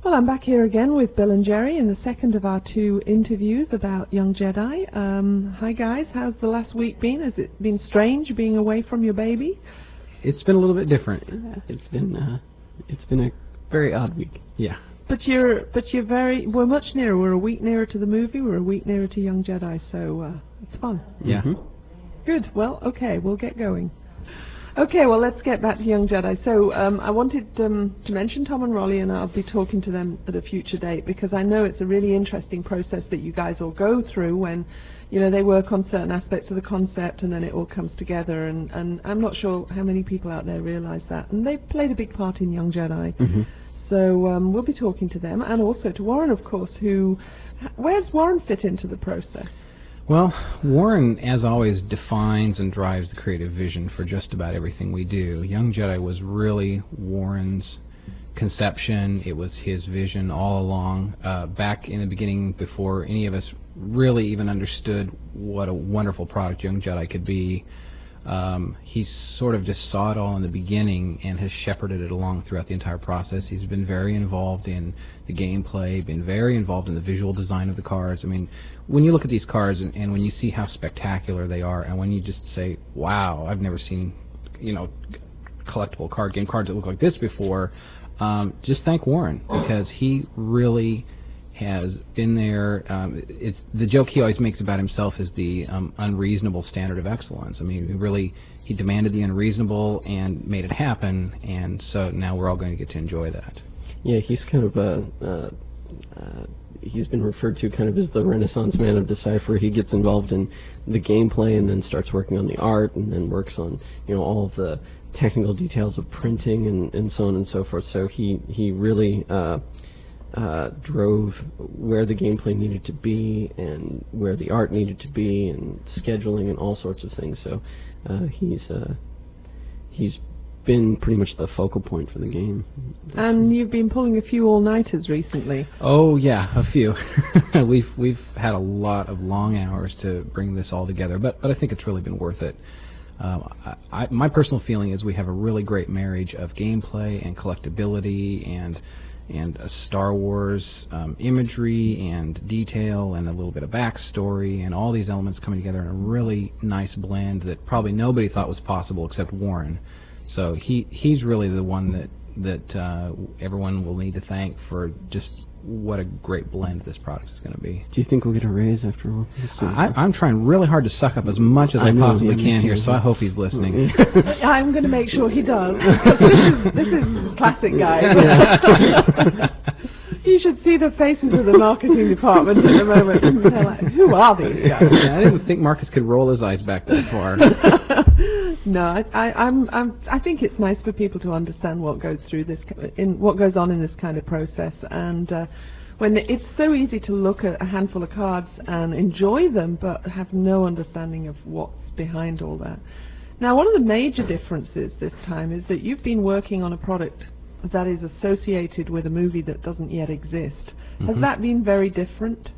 Well, I'm back here again with Bill and Jerry in the second of our 2 interviews about Young Jedi. Hi guys, how's the last week been? Has it been strange being away from your baby? It's been a little bit different. It's been a very odd week. Yeah. But we're much nearer. We're a week nearer to the movie. We're a week nearer to Young Jedi, so it's fun. Yeah. Good. Well, okay, we'll get going. Okay, well, let's get back to Young Jedi. So I wanted to mention Tom and Rolly, and I'll be talking to them at a future date, because I know it's a really interesting process that you guys all go through when, they work on certain aspects of the concept and then it all comes together, and I'm not sure how many people out there realize that. And they've played a big part in Young Jedi. So we'll be talking to them, and also to Warren, of course, where does Warren fit into the process? Well, Warren, as always, defines and drives the creative vision for just about everything we do. Young Jedi was really Warren's conception. It was his vision all along. Back in the beginning, before any of us really even understood what a wonderful product Young Jedi could be, he sort of just saw it all in the beginning and has shepherded it along throughout the entire process. He's been very involved in the gameplay, been very involved in the visual design of the cards. I mean, when you look at these cards and when you see how spectacular they are, and when you just say, wow, I've never seen, collectible card game cards that look like this before, just thank Warren, because he really has been there. It's the joke he always makes about himself is the unreasonable standard of excellence. I mean, he demanded the unreasonable and made it happen, and so now we're all going to get to enjoy that. Yeah, he's kind of he's been referred to kind of as the Renaissance man of Decipher. He gets involved in the gameplay and then starts working on the art, and then works on all of the technical details of printing and so on and so forth. So he really drove where the gameplay needed to be and where the art needed to be and scheduling and all sorts of things. So he's been pretty much the focal point for the game. And you've been pulling a few all-nighters recently. Oh yeah, a few. We've had a lot of long hours to bring this all together, but I think it's really been worth it. My personal feeling is we have a really great marriage of gameplay and collectability and a Star Wars imagery and detail and a little bit of backstory, and all these elements coming together in a really nice blend that probably nobody thought was possible except Warren. So he's really the one that everyone will need to thank for just what a great blend this product is going to be. Do you think we'll get a raise after all? I'm trying really hard to suck up as much as I possibly can here, so I hope he's listening. I'm going to make sure he does. This is classic, guys. You should see the faces of the marketing department at the moment. They're like, who are these guys? Yeah, I didn't think Marcus could roll his eyes back that far. No, I think it's nice for people to understand what goes on in this kind of process, and when it's so easy to look at a handful of cards and enjoy them, but have no understanding of what's behind all that. Now, one of the major differences this time is that you've been working on a product that is associated with a movie that doesn't yet exist. Has that been very different?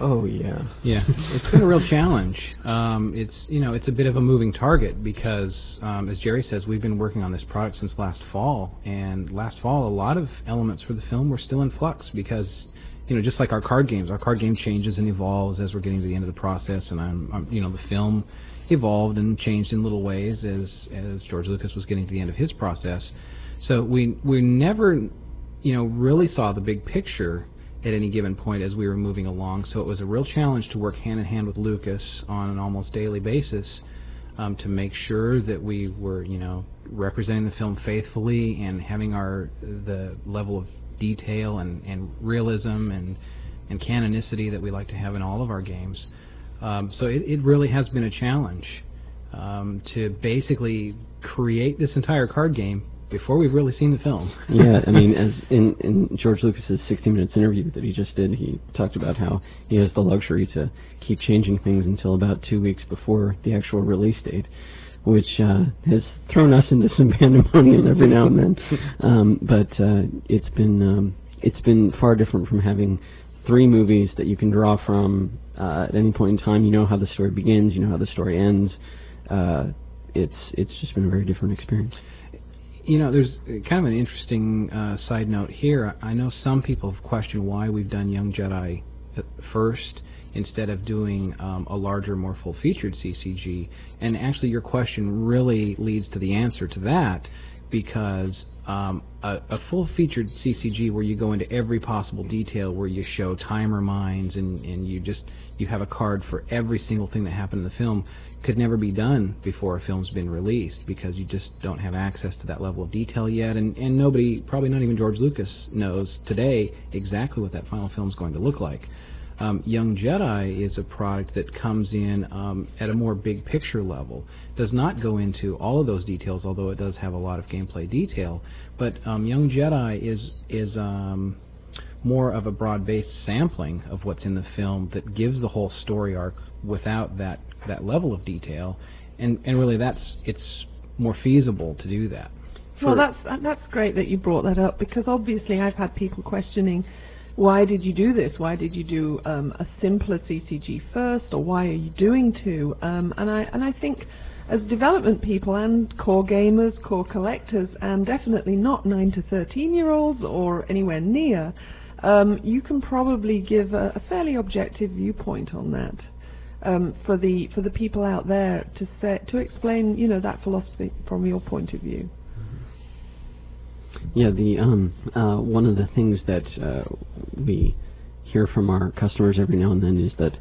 Oh yeah. Yeah, it's been a real challenge. It's a bit of a moving target because, as Jerry says, we've been working on this product since last fall, and last fall a lot of elements for the film were still in flux because, just like our card game changes and evolves as we're getting to the end of the process, and the film evolved and changed in little ways as George Lucas was getting to the end of his process. So we never, really saw the big picture at any given point as we were moving along. So it was a real challenge to work hand in hand with Lucas on an almost daily basis to make sure that we were, representing the film faithfully and having the level of detail and realism and canonicity that we like to have in all of our games. So it really has been a challenge to basically create this entire card game before we've really seen the film. Yeah, I mean, as in George Lucas's 60 Minutes interview that he just did, he talked about how he has the luxury to keep changing things until about 2 weeks before the actual release date, which has thrown us into some pandemonium every now and then. But it's been far different from having 3 movies that you can draw from at any point in time. You know how the story begins, you know how the story ends. It's just been a very different experience. There's kind of an interesting side note here. I know some people have questioned why we've done Young Jedi first instead of doing a larger, more full-featured CCG. And actually, your question really leads to the answer to that, because a full-featured CCG where you go into every possible detail, where you show timer mines and you have a card for every single thing that happened in the film, could never be done before a film's been released, because you just don't have access to that level of detail yet, and nobody, probably not even George Lucas, knows today exactly what that final film's going to look like. Young Jedi is a product that comes in at a more big picture level. Does not go into all of those details, although it does have a lot of gameplay detail. But Young Jedi is more of a broad-based sampling of what's in the film that gives the whole story arc without that level of detail, and really it's more feasible to do that. Well, that's great that you brought that up, because obviously I've had people questioning, why did you do this? Why did you do a simpler CCG first, or why are you doing two? And I think as development people and core gamers, core collectors, and definitely not 9 to 13-year-olds or anywhere near, you can probably give a fairly objective viewpoint on that. For the people out there to explain, that philosophy from your point of view. Yeah, one of the things that we hear from our customers every now and then is that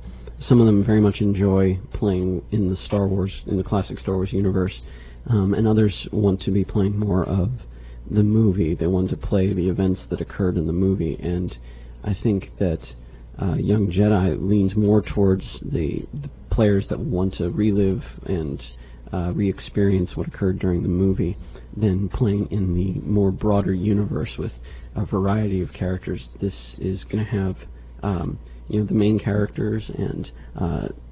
some of them very much enjoy playing in the classic Star Wars universe, and others want to be playing more of the movie. They want to play the events that occurred in the movie, and I think that Young Jedi leans more towards the players that want to relive and re-experience what occurred during the movie than playing in the more broader universe with a variety of characters. This is going to have the main characters and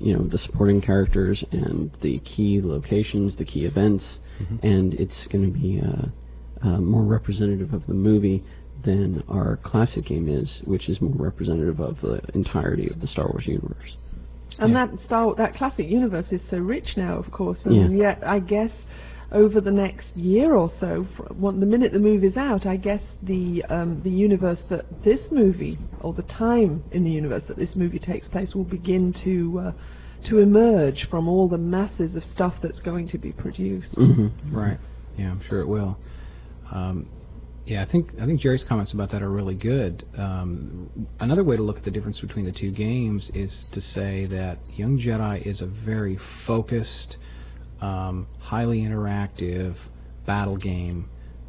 the supporting characters and the key locations, the key events, and it's going to be more representative of the movie than our classic game is, which is more representative of the entirety of the Star Wars universe. And that classic universe is so rich now, of course, and yet I guess over the next year or so, the minute the movie's out, I guess the universe that this movie, or the time in the universe that this movie takes place, will begin to emerge from all the masses of stuff that's going to be produced. Right. Yeah, I'm sure it will. I think Jerry's comments about that are really good. Another way to look at the difference between the two games is to say that Young Jedi is a very focused, highly interactive battle game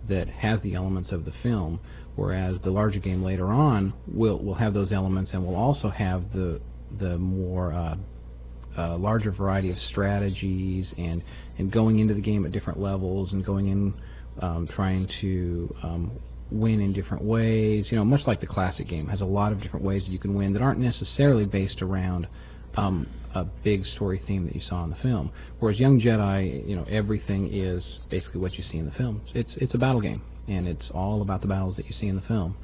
that has the elements of the film, whereas the larger game later on will have those elements and will also have the more larger variety of strategies and going into the game at different levels and going in trying to win in different ways. Much like the classic game has a lot of different ways that you can win that aren't necessarily based around a big story theme that you saw in the film. Whereas Young Jedi, everything is basically what you see in the film. It's a battle game, and it's all about the battles that you see in the film.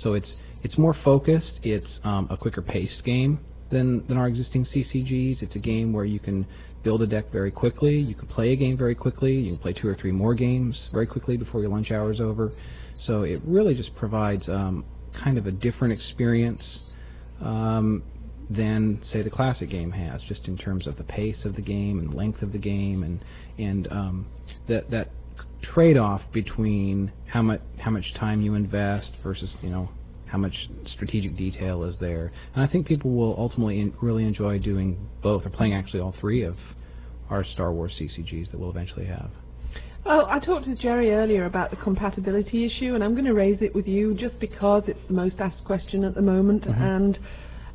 So it's more focused. It's a quicker paced game than our existing CCGs. It's a game where you can build a deck very quickly. You can play a game very quickly. You can play 2 or 3 more games very quickly before your lunch hour is over. So it really just provides kind of a different experience than, say, the classic game has, just in terms of the pace of the game and the length of the game and that trade-off between how much time you invest versus how much strategic detail is there. And I think people will ultimately really enjoy doing both, or playing actually all 3 of our Star Wars CCGs that we'll eventually have. Well, I talked to Jerry earlier about the compatibility issue, and I'm going to raise it with you just because it's the most asked question at the moment, and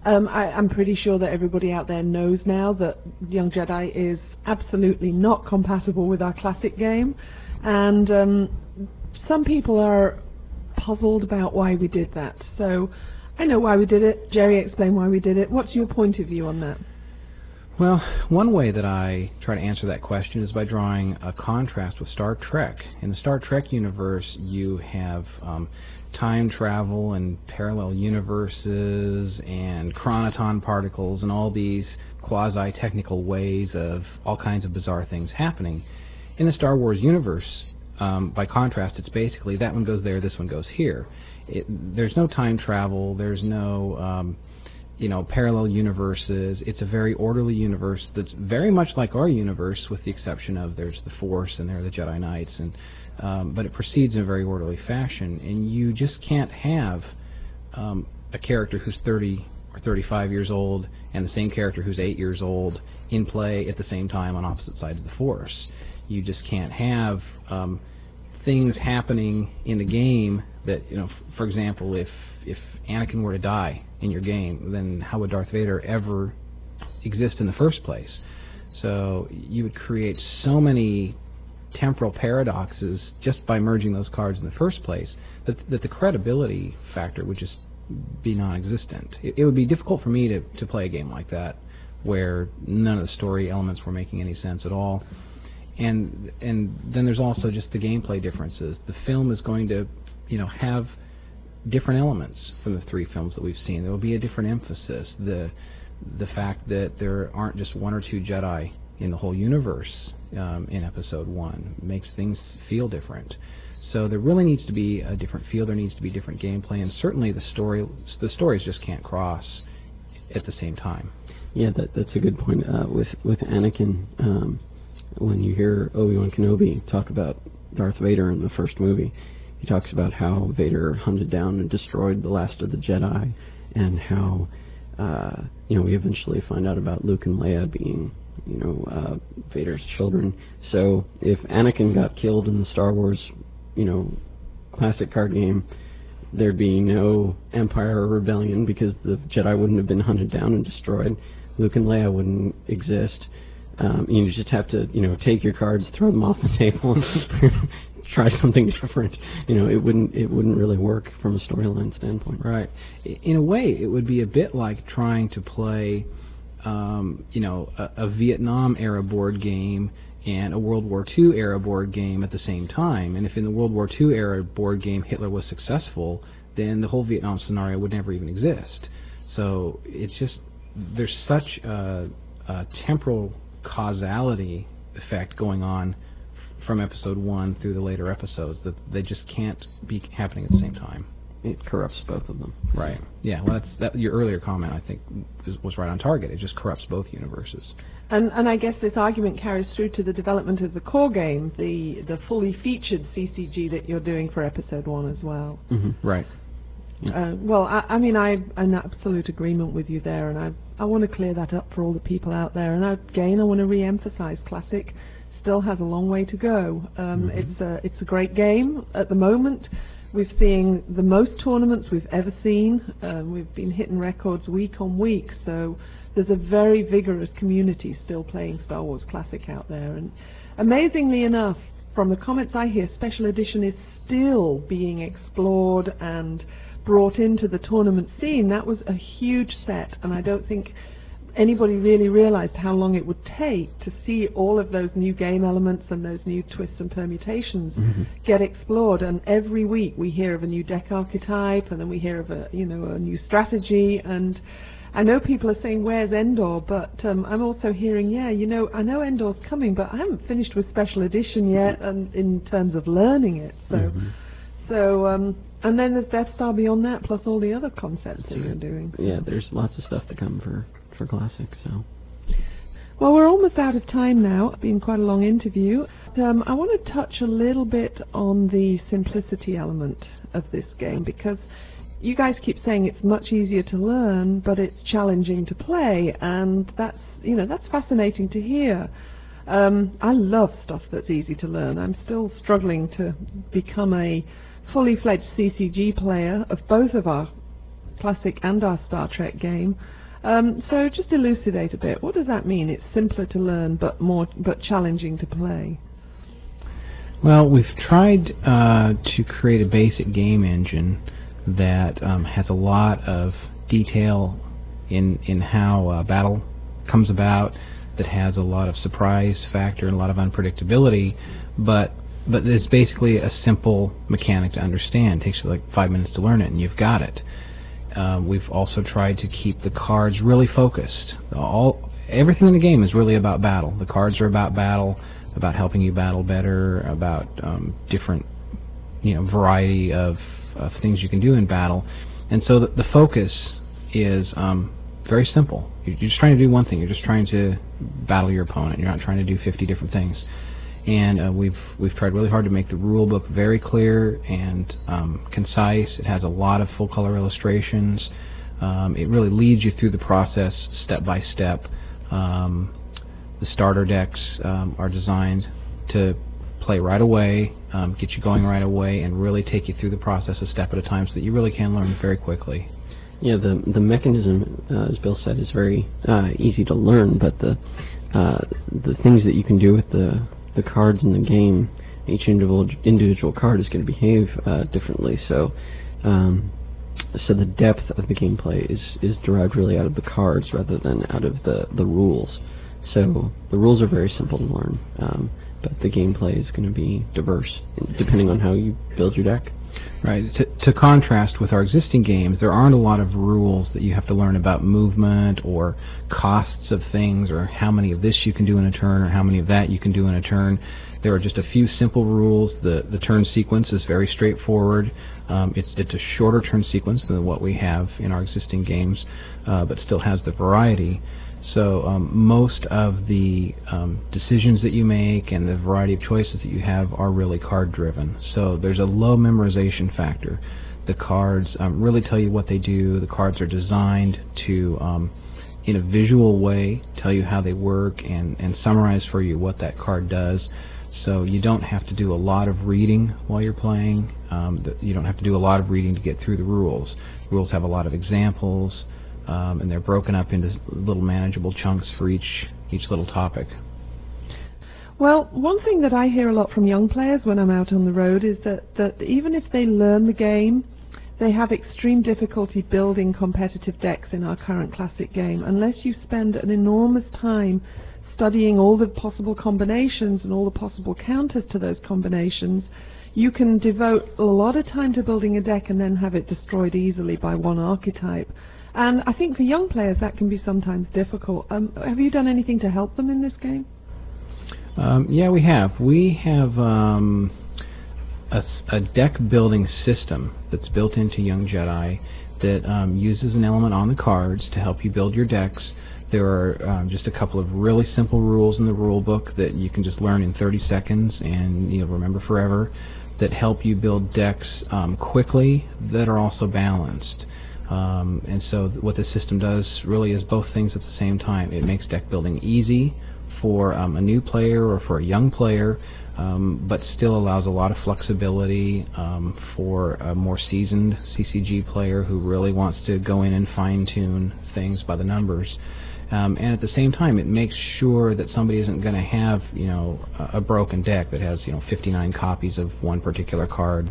I'm pretty sure that everybody out there knows now that Young Jedi is absolutely not compatible with our classic game, and some people are puzzled about why we did that. So I know why we did it. Jerry explained why we did it. What's your point of view on that? Well, one way that I try to answer that question is by drawing a contrast with Star Trek. In the Star Trek universe, you have time travel and parallel universes and chronoton particles and all these quasi-technical ways of all kinds of bizarre things happening. In the Star Wars universe, by contrast, it's basically that one goes there, this one goes here. There's no time travel. There's no parallel universes. It's a very orderly universe that's very much like our universe, with the exception of there's the Force and there are the Jedi Knights, but it proceeds in a very orderly fashion. And you just can't have a character who's 30 or 35 years old and the same character who's 8 years old in play at the same time on opposite sides of the Force. You just can't have things happening in the game that, for example, if Anakin were to die in your game, then how would Darth Vader ever exist in the first place? So you would create so many temporal paradoxes just by merging those cards in the first place that the credibility factor would just be non-existent. It would be difficult for me to play a game like that where none of the story elements were making any sense at all. And then there's also just the gameplay differences. The film is going to have different elements from the 3 films that we've seen. There will be a different emphasis. The fact that there aren't just 1 or 2 Jedi in the whole universe in Episode 1 makes things feel different. So there really needs to be a different feel. There needs to be different gameplay, and certainly the stories just can't cross at the same time. Yeah, that's a good point. With Anakin, when you hear Obi-Wan Kenobi talk about Darth Vader in the first movie, he talks about how Vader hunted down and destroyed the last of the Jedi, and how we eventually find out about Luke and Leia being Vader's children. So if Anakin got killed in the Star Wars classic card game, there'd be no Empire or Rebellion because the Jedi wouldn't have been hunted down and destroyed. Luke and Leia wouldn't exist. You just have to, take your cards, throw them off the table, and try something different. It wouldn't really work from a storyline standpoint. Right. In a way, it would be a bit like trying to play, a Vietnam era board game and a World War II era board game at the same time. And if in the World War II era board game Hitler was successful, then the whole Vietnam scenario would never even exist. So it's just, there's such a temporal causality effect going on from Episode 1 through the later episodes that they just can't be happening at the same time. It corrupts both of them. Right. Yeah. Well, your earlier comment, I think, was right on target. It just corrupts both universes. And I guess this argument carries through to the development of the core game, the fully featured CCG that you're doing for Episode 1 as well. Mm-hmm. Right. Yeah. Well, I'm in absolute agreement with you there, and I want to clear that up for all the people out there. And again, I want to re-emphasize Classic still has a long way to go. It's a great game at the moment. We're seeing the most tournaments we've ever seen. We've been hitting records week on week, so there's a very vigorous community still playing Star Wars Classic out there. And amazingly enough, from the comments I hear, Special Edition is still being explored and brought into the tournament scene. That was a huge set, and I don't think anybody really realized how long it would take to see all of those new game elements and those new twists and permutations get explored. And every week we hear of a new deck archetype, and then we hear of a new strategy. And I know people are saying, where's Endor? But I'm also hearing, I know Endor's coming, but I haven't finished with Special Edition yet, and in terms of learning it. So and then there's Death Star beyond that, plus all the other concepts that you're doing. Yeah, there's lots of stuff to come for Classic. So, well, we're almost out of time now. It's been quite a long interview. I want to touch a little bit on the simplicity element of this game, because you guys keep saying it's much easier to learn, but it's challenging to play, and that's fascinating to hear. I love stuff that's easy to learn. I'm still struggling to become a fully fledged CCG player of both of our Classic and our Star Trek game. So just elucidate a bit. What does that mean? It's simpler to learn, but challenging to play. Well, we've tried to create a basic game engine that has a lot of detail in how battle comes about, that has a lot of surprise factor and a lot of unpredictability, but it's basically a simple mechanic to understand. It takes you like 5 minutes to learn it, and you've got it. We've also tried to keep the cards really focused. Everything in the game is really about battle. The cards are about battle. about helping you battle better, about different variety of things you can do in battle. And so the focus is very simple. You're just trying to do one thing. You're just trying to battle your opponent. You're not trying to do 50 different things. And we've tried really hard to make the rule book very clear and concise. It has a lot of full color illustrations. It really leads you through the process step by step. The starter decks are designed to play right away, get you going right away, and really take you through the process a step at a time so that you really can learn very quickly. Yeah, the mechanism, as Bill said, is very easy to learn, but the things that you can do with the cards in the game, each individual card is going to behave differently. So the depth of the gameplay is derived really out of the cards rather than out of the rules. So the rules are very simple to learn, but the gameplay is going to be diverse depending on how you build your deck. Right. To contrast with our existing games, there aren't a lot of rules that you have to learn about movement or costs of things or how many of this you can do in a turn or how many of that you can do in a turn. There are just a few simple rules. The turn sequence is very straightforward. It's a shorter turn sequence than what we have in our existing games, but still has the variety. So most of the decisions that you make and the variety of choices that you have are really card-driven. So there's a low memorization factor. The cards really tell you what they do. The cards are designed to, in a visual way, tell you how they work and summarize for you what that card does. So you don't have to do a lot of reading while you're playing. You don't have to do a lot of reading to get through the rules. The rules have a lot of examples. And they're broken up into little manageable chunks for each little topic. Well, one thing that I hear a lot from young players when I'm out on the road is that even if they learn the game, they have extreme difficulty building competitive decks in our current classic game unless you spend an enormous time studying all the possible combinations and all the possible counters to those combinations. You can devote a lot of time to building a deck and then have it destroyed easily by one archetype. And I think for young players that can be sometimes difficult. Have you done anything to help them in this game? Yeah, we have. We have a deck building system that's built into Young Jedi that uses an element on the cards to help you build your decks. There are just a couple of really simple rules in the rule book that you can just learn in 30 seconds and remember forever that help you build decks quickly that are also balanced. And so what the system does really is both things at the same time. It makes deck building easy for a new player or for a young player, but still allows a lot of flexibility for a more seasoned CCG player who really wants to go in and fine-tune things by the numbers. And at the same time, it makes sure that somebody isn't going to have a broken deck that has 59 copies of one particular card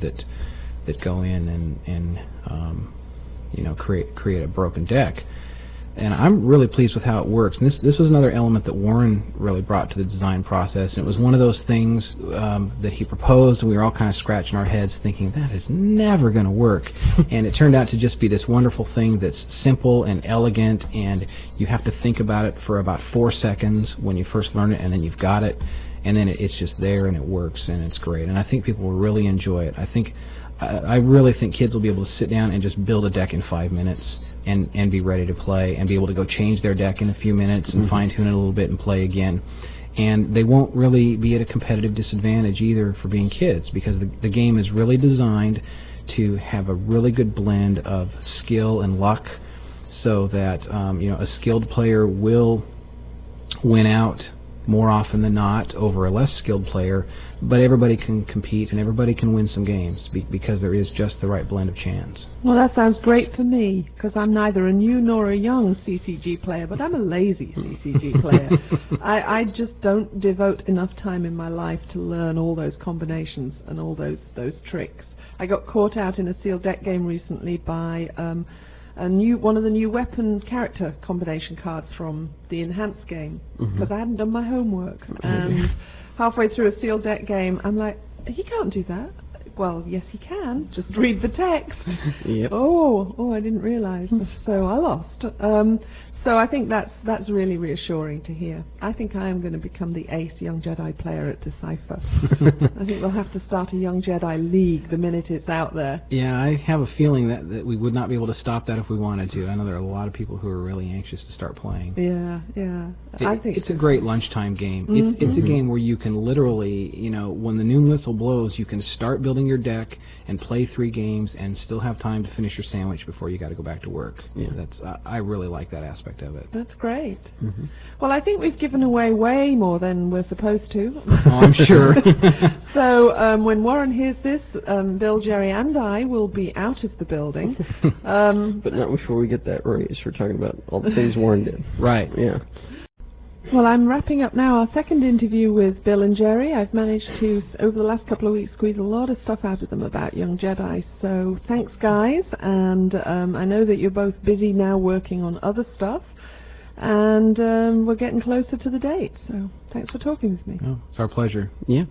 that go in and create a broken deck. And I'm really pleased with how it works. And this was another element that Warren really brought to the design process. And it was one of those things that he proposed, and we were all kind of scratching our heads thinking, that is never going to work. And it turned out to just be this wonderful thing that's simple and elegant, and you have to think about it for about 4 seconds when you first learn it, and then you've got it. And then it's just there, and it works, and it's great. And I think people will really enjoy it. I really think kids will be able to sit down and just build a deck in 5 minutes and be ready to play and be able to go change their deck in a few minutes and fine-tune it a little bit and play again. And they won't really be at a competitive disadvantage either for being kids, because the game is really designed to have a really good blend of skill and luck so that a skilled player will win out more often than not over a less skilled player, but everybody can compete and everybody can win some games because there is just the right blend of chance. Well, that sounds great for me, because I'm neither a new nor a young CCG player, but I'm a lazy CCG player. I just don't devote enough time in my life to learn all those combinations and all those tricks. I got caught out in a sealed deck game recently by one of the new weapon character combination cards from the enhanced game, because I hadn't done my homework. And halfway through a sealed deck game, I'm like, he can't do that. Well, yes, he can. Just read the text. Yep. Oh, I didn't realize. So I lost. So I think that's really reassuring to hear. I think I am going to become the ace Young Jedi player at Decipher. I think we'll have to start a Young Jedi League the minute it's out there. Yeah, I have a feeling that we would not be able to stop that if we wanted to. I know there are a lot of people who are really anxious to start playing. Yeah. I think it's a great lunchtime game. It's a game where you can literally, when the noon whistle blows, you can start building your deck and play 3 games and still have time to finish your sandwich before you got to go back to work. Yeah. I really like that aspect of it. That's great. Well, I think we've given away way more than we're supposed to. Oh, I'm sure. So when Warren hears this, Bill, Jerry, and I will be out of the building. But not before we get that raise. We're talking about all the things Warren did. Right. Yeah. Well, I'm wrapping up now our second interview with Bill and Jerry. I've managed to, over the last couple of weeks, squeeze a lot of stuff out of them about Young Jedi. So thanks, guys. And I know that you're both busy now working on other stuff. And we're getting closer to the date. So thanks for talking with me. Oh, it's our pleasure. Yeah.